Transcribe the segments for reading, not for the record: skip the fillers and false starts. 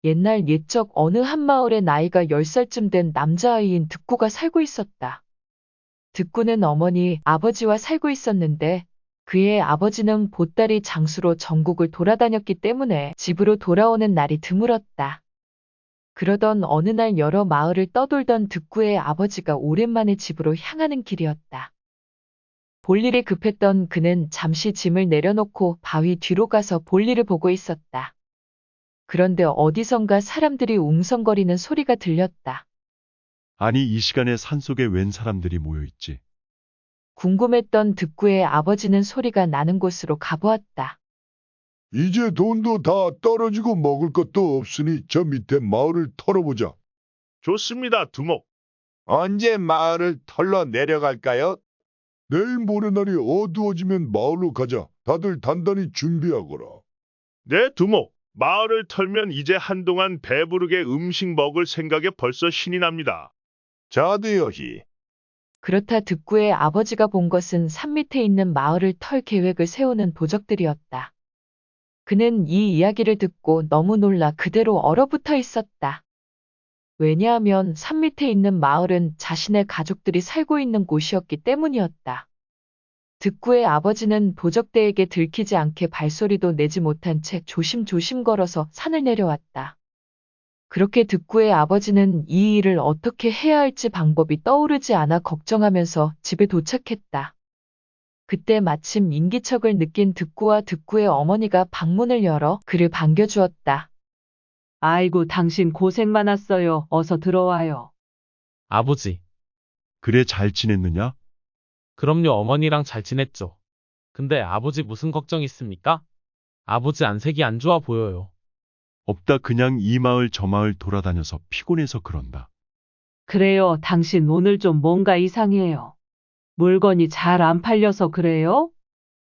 옛날 옛적 어느 한 마을에 나이가 10살쯤 된 남자아이인 득구가 살고 있었다. 득구는 어머니, 아버지와 살고 있었는데 그의 아버지는 보따리 장수로 전국을 돌아다녔기 때문에 집으로 돌아오는 날이 드물었다. 그러던 어느 날 여러 마을을 떠돌던 득구의 아버지가 오랜만에 집으로 향하는 길이었다. 볼일이 급했던 그는 잠시 짐을 내려놓고 바위 뒤로 가서 볼일을 보고 있었다. 그런데 어디선가 사람들이 웅성거리는 소리가 들렸다. 아니, 이 시간에 산속에 웬 사람들이 모여 있지? 궁금했던 득구의 아버지는 소리가 나는 곳으로 가보았다. 이제 돈도 다 떨어지고 먹을 것도 없으니 저 밑에 마을을 털어보자. 좋습니다, 두목. 언제 마을을 털러 내려갈까요? 내일 모레날이 어두워지면 마을로 가자. 다들 단단히 준비하거라. 네, 두목. 마을을 털면 이제 한동안 배부르게 음식 먹을 생각에 벌써 신이 납니다. 저도요히. 그렇다 득구의 아버지가 본 것은 산 밑에 있는 마을을 털 계획을 세우는 도적들이었다. 그는 이 이야기를 듣고 너무 놀라 그대로 얼어붙어 있었다. 왜냐하면 산 밑에 있는 마을은 자신의 가족들이 살고 있는 곳이었기 때문이었다. 득구의 아버지는 도적대에게 들키지 않게 발소리도 내지 못한 채 조심조심 걸어서 산을 내려왔다. 그렇게 득구의 아버지는 이 일을 어떻게 해야 할지 방법이 떠오르지 않아 걱정하면서 집에 도착했다. 그때 마침 인기척을 느낀 득구와 득구의 어머니가 방문을 열어 그를 반겨주었다. 아이고, 당신 고생 많았어요. 어서 들어와요. 아버지, 그래, 잘 지냈느냐? 그럼요, 어머니랑 잘 지냈죠. 근데 아버지 무슨 걱정 있습니까? 아버지 안색이 안 좋아 보여요. 없다, 그냥 이 마을 저 마을 돌아다녀서 피곤해서 그런다. 그래요, 당신 오늘 좀 뭔가 이상해요. 물건이 잘 안 팔려서 그래요?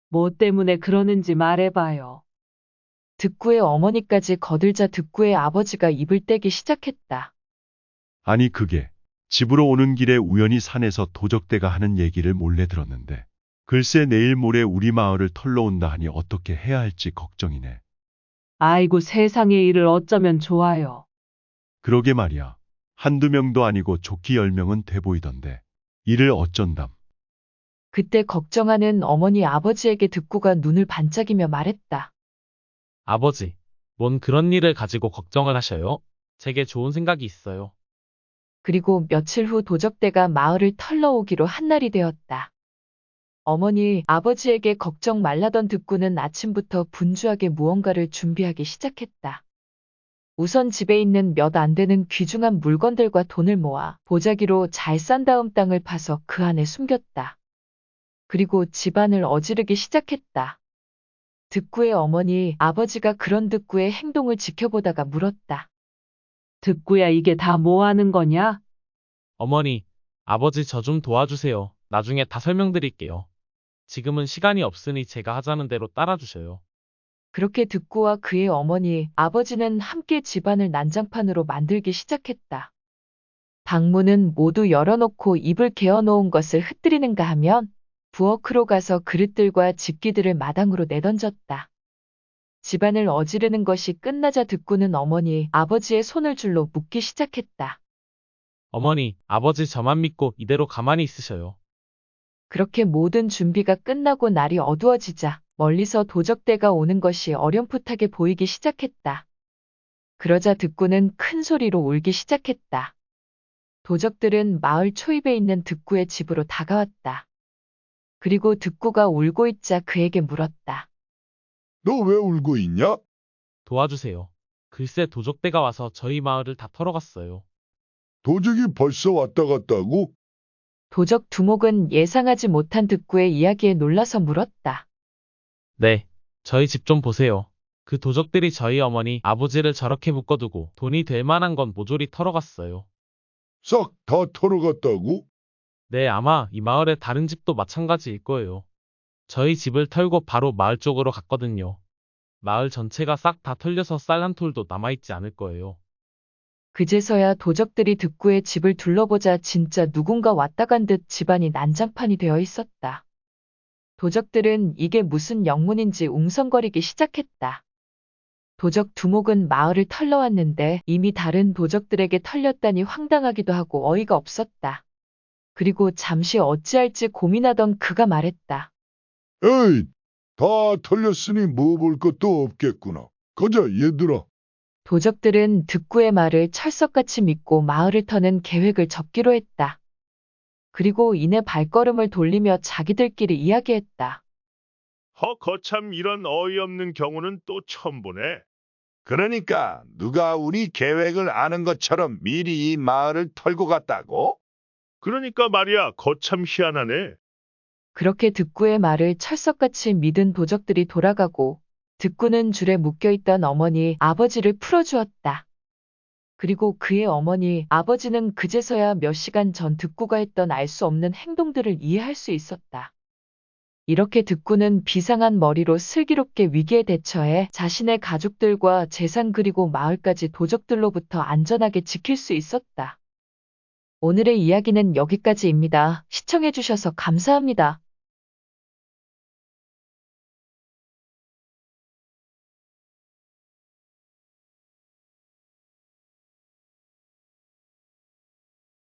뭐 때문에 그러는지 말해봐요. 득구의 어머니까지 거들자 득구의 아버지가 입을 떼기 시작했다. 아니, 그게 집으로 오는 길에 우연히 산에서 도적대가 하는 얘기를 몰래 들었는데 글쎄 내일 모레 우리 마을을 털러 온다 하니 어떻게 해야 할지 걱정이네. 아이고, 세상의 일을 어쩌면 좋아요. 그러게 말이야. 한두 명도 아니고 좋기 10명은 돼 보이던데 이를 어쩐담. 그때 걱정하는 어머니 아버지에게 득구가 눈을 반짝이며 말했다. 아버지, 뭔 그런 일을 가지고 걱정을 하셔요? 제게 좋은 생각이 있어요. 그리고 며칠 후 도적대가 마을을 털러 오기로 한 날이 되었다. 어머니, 아버지에게 걱정 말라던 득구는 아침부터 분주하게 무언가를 준비하기 시작했다. 우선 집에 있는 몇 안 되는 귀중한 물건들과 돈을 모아 보자기로 잘 싼 다음 땅을 파서 그 안에 숨겼다. 그리고 집안을 어지르기 시작했다. 득구의 어머니, 아버지가 그런 득구의 행동을 지켜보다가 물었다. 득구야, 이게 다 뭐 하는 거냐? 어머니, 아버지 저 좀 도와주세요. 나중에 다 설명드릴게요. 지금은 시간이 없으니 제가 하자는 대로 따라주셔요. 그렇게 득구와 그의 어머니, 아버지는 함께 집안을 난장판으로 만들기 시작했다. 방문은 모두 열어놓고 이불 개어놓은 것을 흩뜨리는가 하면 부엌으로 가서 그릇들과 집기들을 마당으로 내던졌다. 집안을 어지르는 것이 끝나자 득구는 어머니, 아버지의 손을 줄로 묶기 시작했다. 어머니, 아버지 저만 믿고 이대로 가만히 있으셔요. 그렇게 모든 준비가 끝나고 날이 어두워지자 멀리서 도적대가 오는 것이 어렴풋하게 보이기 시작했다. 그러자 득구는 큰 소리로 울기 시작했다. 도적들은 마을 초입에 있는 득구의 집으로 다가왔다. 그리고 득구가 울고 있자 그에게 물었다. 너 왜 울고 있냐? 도와주세요. 글쎄 도적대가 와서 저희 마을을 다 털어갔어요. 도적이 벌써 왔다 갔다고? 도적 두목은 예상하지 못한 득구의 이야기에 놀라서 물었다. 네, 저희 집 좀 보세요. 그 도적들이 저희 어머니, 아버지를 저렇게 묶어두고 돈이 될 만한 건 모조리 털어갔어요. 싹 다 털어갔다고? 네, 아마 이 마을의 다른 집도 마찬가지일 거예요. 저희 집을 털고 바로 마을 쪽으로 갔거든요. 마을 전체가 싹 다 털려서 쌀 한 톨도 남아있지 않을 거예요. 그제서야 도적들이 득구의 집을 둘러보자 진짜 누군가 왔다 간 듯 집안이 난장판이 되어 있었다. 도적들은 이게 무슨 영문인지 웅성거리기 시작했다. 도적 두목은 마을을 털러왔는데 이미 다른 도적들에게 털렸다니 황당하기도 하고 어이가 없었다. 그리고 잠시 어찌할지 고민하던 그가 말했다. 에이, 다 털렸으니 뭐 볼 것도 없겠구나. 가자, 얘들아. 도적들은 득구의 말을 철석같이 믿고 마을을 터는 계획을 접기로 했다. 그리고 이내 발걸음을 돌리며 자기들끼리 이야기했다. 거참 이런 어이없는 경우는 또 처음 보네. 그러니까 누가 우리 계획을 아는 것처럼 미리 이 마을을 털고 갔다고? 그러니까 말이야, 거참 희한하네. 그렇게 득구의 말을 철석같이 믿은 도적들이 돌아가고 득구는 줄에 묶여있던 어머니 아버지를 풀어주었다. 그리고 그의 어머니 아버지는 그제서야 몇 시간 전 득구가 했던 알 수 없는 행동들을 이해할 수 있었다. 이렇게 득구는 비상한 머리로 슬기롭게 위기에 대처해 자신의 가족들과 재산 그리고 마을까지 도적들로부터 안전하게 지킬 수 있었다. 오늘의 이야기는 여기까지입니다. 시청해주셔서 감사합니다.